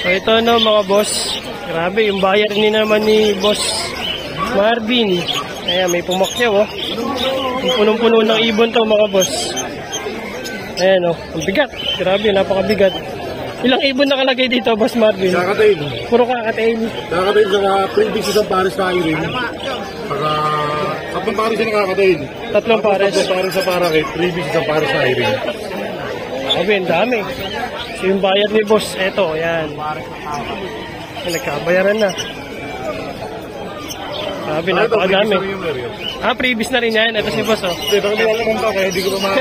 So ito no mga boss. Grabe yung bayar ni naman ni Boss Marvin. Ayan, may pumakyaw oh. Punong-puno ng ibon to mga boss. Ayan oh, ang bigat. Grabe, napakabigat. Ilang ibon nakalagay dito, Boss Marvin? Kakatail. Puro kakatail. Kakatail sa previous isang pares na rin. Saka, tatlong pares yung kakatail. Tatlong pares. Tatlong pares sa parakit, previous isang pares na rin. Sabi, ang dami. So yung bayad ni Boss, eto, ayan. Nagkabayaran na. Sabi, napakadami. Previous na rin yan. Ito si Boss, oh. Hindi, pero hindi ako kumpa, kaya hindi ko pa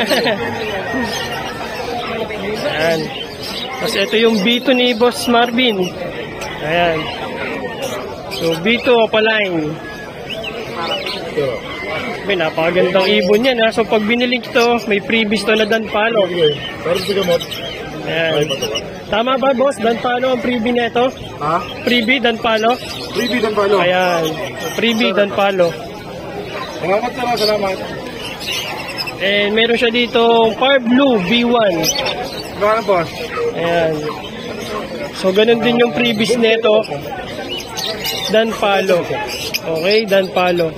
Ayan. Tapos ito yung B2 ni Boss Marvin. Ayan. So, B2 opaline. May napakagandang ibon yan, ha. So, pag biniling ito, may previous to na danpalo. Pero sa gamot. Ayan. Tama ba, Boss? Danpalo ang freebie nito? Ha? Freebie, danpalo? Freebie danpalo. Ayan. Freebie, danpalo. Salamat na lang, salamat. And meron siya dito Far Blue V1. Gano'n, boss? Ayan. So, ganun din yung previous nito. Danpalo. Okay, danpalo.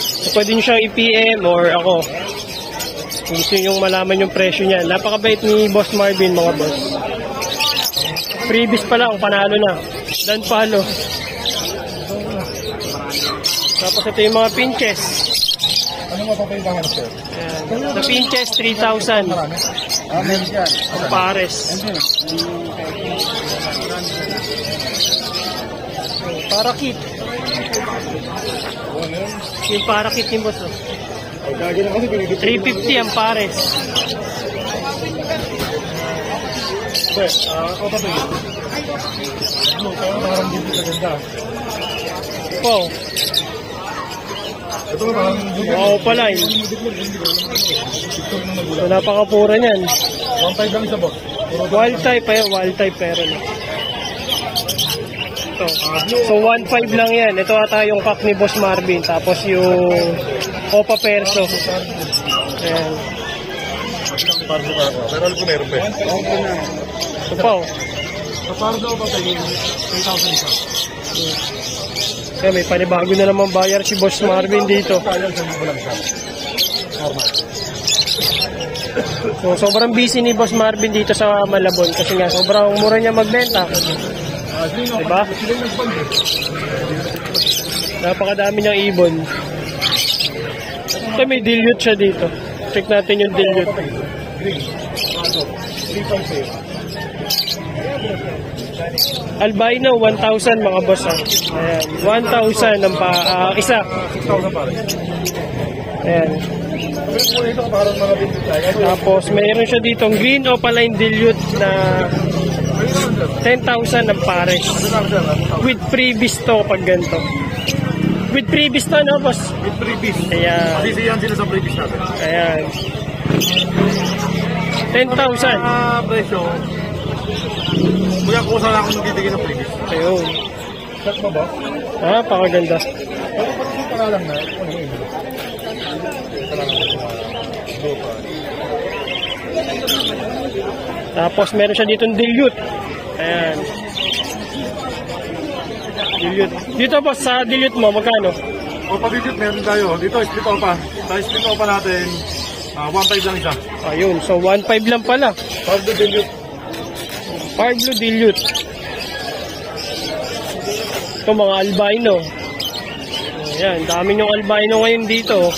So, pwede nyo siyang i-PM or ako. Kung gusto nyo malaman yung presyo niya. Napakabait ni Boss Marvin, mga boss. Previous pa lang, panalo na. Danpalo. Tapos ito yung mga pinches. Ano mapapailangan, sir? Ayan. The pinches, 3,000. Meron yan. Ang pares. Parakit. Yung parakit ni boss. Oh. 350 ang pares. Ako pa ito. Parang dito sa ganda. Wow. Ito na parang Wow pala yun. So, napakapura niyan. 1.5 lang isa, boss. Wild type eh. Wild type pero na. Ito. So 1.5 lang yan. Ito ata yung pack ni Boss Marvin. Tapos yung Opa Perso. Ayan. Pero alam ko meron pa. Ito pa oh. Para daw pa tayo 3,000 isa. Kaya may panibago na naman bayar si Boss Marvin dito. So sobrang busy ni Boss Marvin dito sa Malabon kasi nga sobrang mura niya magbenta. Diba? Napakadami niyang ibon. Ito may dilute siya dito. Check natin yung dilute. Albino 1,000 mga boss. Ayan, 1,000 ang isa. 6,000 pare. Ayan. Tapos mayroon siya ditong green opaline dilute na 10,000 ang pares. With previous to pag ganito. With previous to no boss? With previous. Ayan. Sisiyan sila sa previous natin. Ayan. 10,000. Presyo. Kuya, kung saan ako nagtitigil ng previous. Ayun. Check mo ba? Pakaganda. Pero pati yung pangalan na, ano yung ito? Tapos meron siya ditong dilute. Ayan. Dilute. Dito boss, sa dilute mo, magkano? O pag-digit, meron tayo. Dito, split opa. Sa split opa natin, 1.5 lang isa. Ayun, so 1.5 lang pala. Pag digit, Far Blue dilute. Ito mga albino. Ayan, dami yung albino ngayon dito.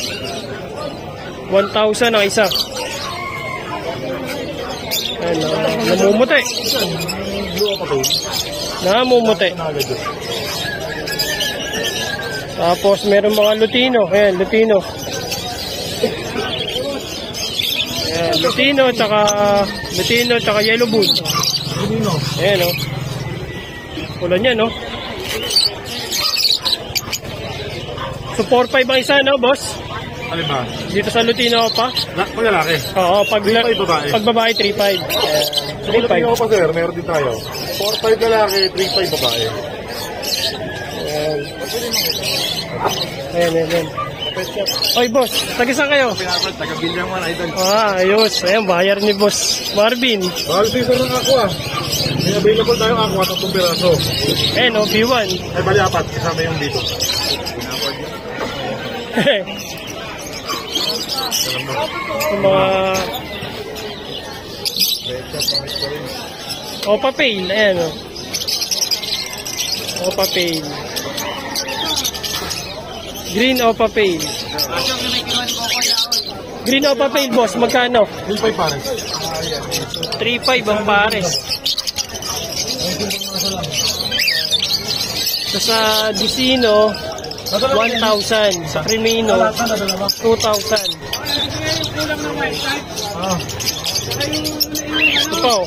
1,000 ang isa. Ayan, namumuti. blue opa to. Namumuti. Tapos meron mga lutino. Ayan, lutino. Ayan, lutino tsaka yellow bull. Ayan o. Pula niya no. So 4-5 ang isa no boss? Alin ba? Dito sa lutino pa? Pag lalaki. Oo, pag 3.5 babae. Pag babae 3.5. Sa Pilipino pa sir, meron din tayo. 4.5 lalaki, 3.5 babae. Ayan. Ayan. pet shop. Oy, boss, taga saan kayo? Pinapad, taga-bilyang man, idol. Ayos. Ayan, bayar ni boss Marvin. Mahal season ng aqua. May available tayong aqua, 3 piraso. Ayan, oh, B1. Ay, bali 4, kasama yung dito. Yung mga Opa Pail, ayan o. Opa Pail. Green Opa Pail. Green Opa Pail, boss, magkano? 3.5 pares. 3.5 ang pares. So, sa Dicino, 1,000. Sa Crimino, 2,000. Ito pa o.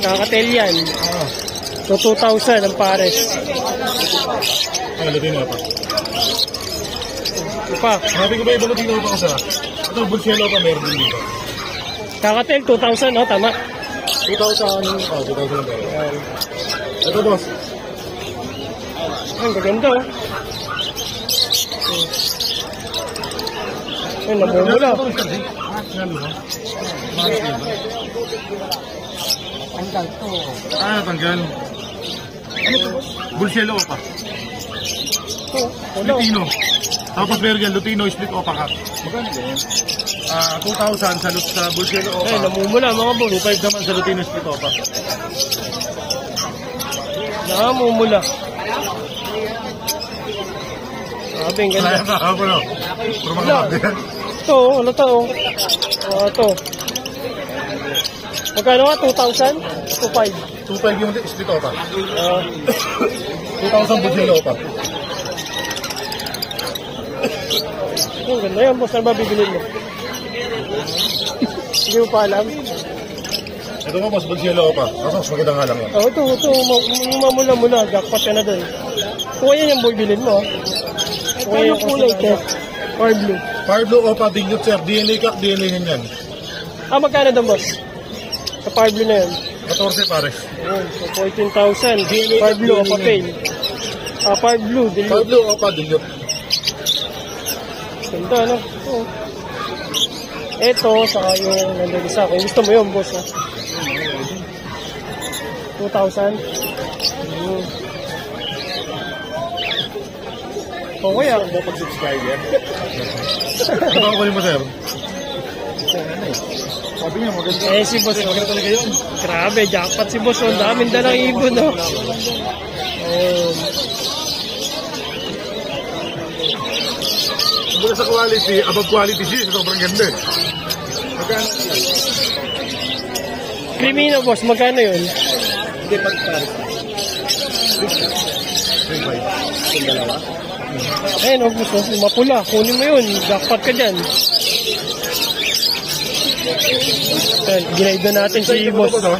Kakatel yan. So, 2,000 ang pares. Ay, Lutino pa. Ito pa. Sabi ko ba yung Lutino pa kasi? Ito, Bulcielo pa meron din dito. Kakatel, 2,000, no? Tama. 2,000, oh, 2,000 lang tayo. Ito, boss. Ang gaganda, oh. Ay, namumula. Ah, tanggal. Bulcielo pa. Ito, wala. Lutino. Tapos meron yan, Lutino, split opa ka. Magkano yan? 2,000 sa Bulcielo opa. Ay, namumula, mga boss. 2,500 naman sa Lutino, split opa. Namumula. Sabi, ang ganda. Kaya ka, ako na. Puro mga Wala. kapit yan. Ito, ano to? Ito. Magkano nga? 2,000? 2,500. 2,500 yung split opa. 2,000 Ah, Bulcielo opa. ang ganda yan, boss. Ano ba bibilin mo? Hindi mo pa alam? Ito mo, boss, Bulcielo opa. Kaso, mas maganda nga lang yan. Oh, ito. Mamula-mula. Jackpot ka na dun. Kung yan yung bibilin mo. Kung yan yung kulay, Chef. Or blue. Fire blue opa, dilute sir. DNA kak, DNA yan. Ah, magkano dun, boss? Sa Fire Blue na yun. 14 pares. Ayun, so 14,000. Fire Blue, Opa Pail. Ah, Fire Blue, Fire dilute. blue opa, dilute. Ganda, no? Ito, saka yung nandun isa. Kung gusto mo yun, boss, ha? 2,000. Okay, ah. Mo pag-subscribe yan. Ano ako mo, sir? Sabi niya, maganda. Eh, si boss, Maganda talaga yun. grabe, jackpot si boss. Ang daming dalang ibon, no? Mula sa quality, above quality siya, sobrang ganda eh. Magkano? Crimino, boss, magkano yun? Hindi, pag-pares. 3.5. Yung dalawa? Ayun, oh, boss, oh, mapula. Kunin mo yun. Jackpot ka dyan. Ayan, ginaid na natin si boss. oh.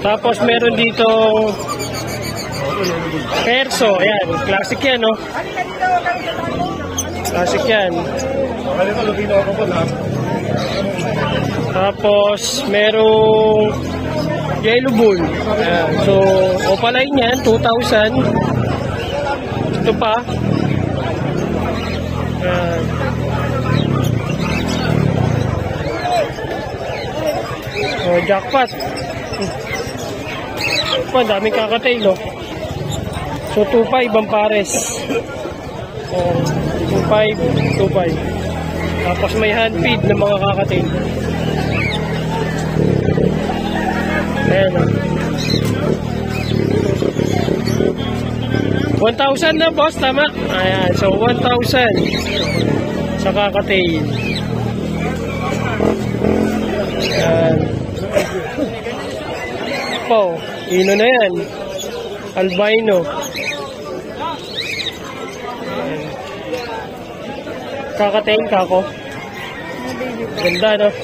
Tapos meron dito perso. Ayan, classic yan, no? Classic yan. Kaya ito, Lutino ako po na. Tapos merong yellow bull. Ayan, so, opaline yan, 2,000. Ito pa. Ayan. Oh, jackpot. Oh, daming kakatail, no? So, 2,500 ang pares. Oh, 2,500, 2,500. Tapos may hand feed ng mga kakatail. Ayan, oh. 1,000 na, boss, tama? Ayan, so 1,000 sa kakatail. Ayan. Po, ino na yan. Albino. Ayan. Kakatail kako. Ganda, no? Pag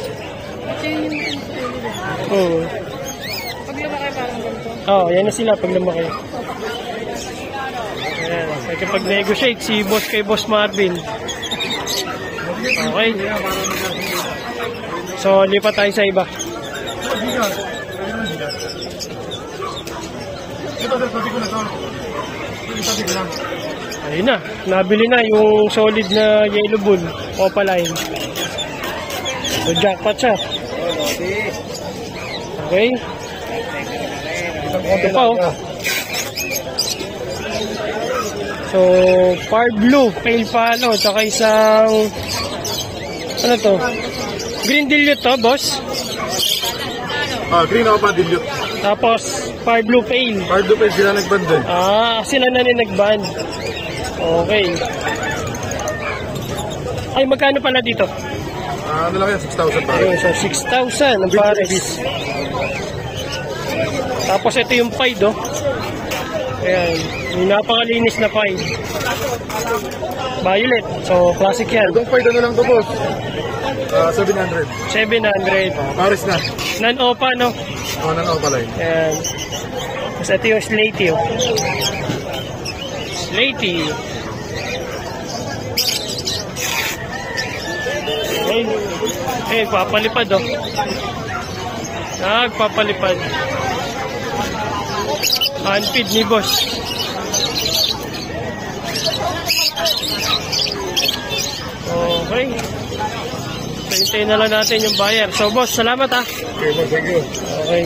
lumaki parang ganito. Oo, yan na sila pag lumaki. Ayan, nakikipag-negotiate si boss kay Boss Marvin. Okay. So, lipat tayo sa iba. Bigas. Ayun ang bigas. Ito, sir, sabi ko na to. Ito, sabi ko lang. Ayun na, nabili na yung solid na yellow bull, opaline. So, jackpot siya. Okay. Ito pa, oh. So, par blue, pale palo, tsaka isang, ano to? Green dilute to, boss. Green Opa Dilute. Tapos, par blue pale. Hard to pay sila nag-band din. Sila na rin nag-ban. Okay. Ay, magkano pala dito? Ano lang yan, 6,000 pa. Ayun, so 6,000 ang pares. Tapos ito yung pied, oh. Ayan, yung napakalinis na pied. Violet, so classic yan. Itong fight ano lang to, boss? 700. 700. Paris na. Non-opa, no? Nan-Opa line. Ayan. Tapos ito yung slaty, oh. Slaty. Okay, papalipad, oh. Nagpapalipad. Handfeed ni boss. Okay. So, hintayin na lang natin yung buyer. So, boss, salamat, ah. Okay, boss, thank you. Okay.